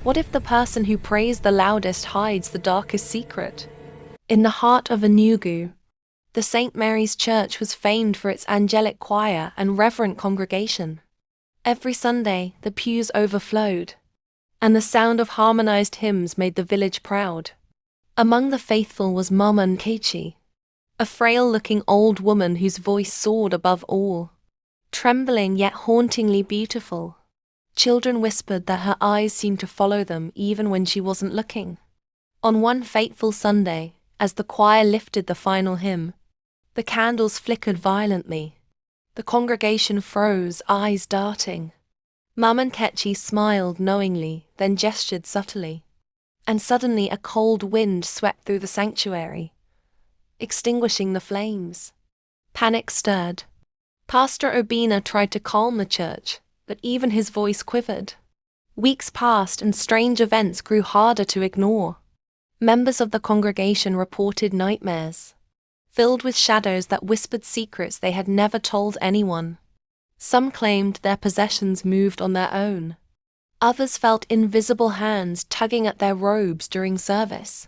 What if the person who prays the loudest hides the darkest secret? In the heart of Enugu, the St. Mary's Church was famed for its angelic choir and reverent congregation. Every Sunday, the pews overflowed, and the sound of harmonized hymns made the village proud. Among the faithful was Mama Nkechi, a frail-looking old woman whose voice soared above all. Trembling yet hauntingly beautiful, children whispered that her eyes seemed to follow them even when she wasn't looking. On one fateful Sunday, as the choir lifted the final hymn, the candles flickered violently. The congregation froze, eyes darting. Mama Nkechi smiled knowingly, then gestured subtly. And suddenly a cold wind swept through the sanctuary, extinguishing the flames. Panic stirred. Pastor Obina tried to calm the church, but even his voice quivered. Weeks passed and strange events grew harder to ignore. Members of the congregation reported nightmares, filled with shadows that whispered secrets they had never told anyone. Some claimed their possessions moved on their own. Others felt invisible hands tugging at their robes during service.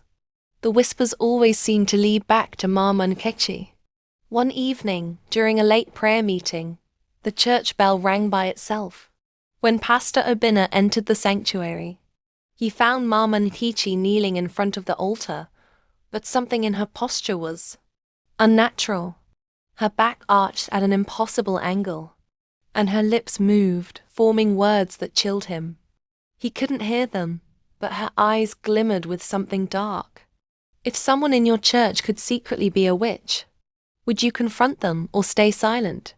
The whispers always seemed to lead back to Mama Nkechi. One evening, during a late prayer meeting, the church bell rang by itself. When Pastor Obina entered the sanctuary, he found Mama Nkechi kneeling in front of the altar, but something in her posture was unnatural. Her back arched at an impossible angle, and her lips moved, forming words that chilled him. He couldn't hear them, but her eyes glimmered with something dark. If someone in your church could secretly be a witch, would you confront them or stay silent?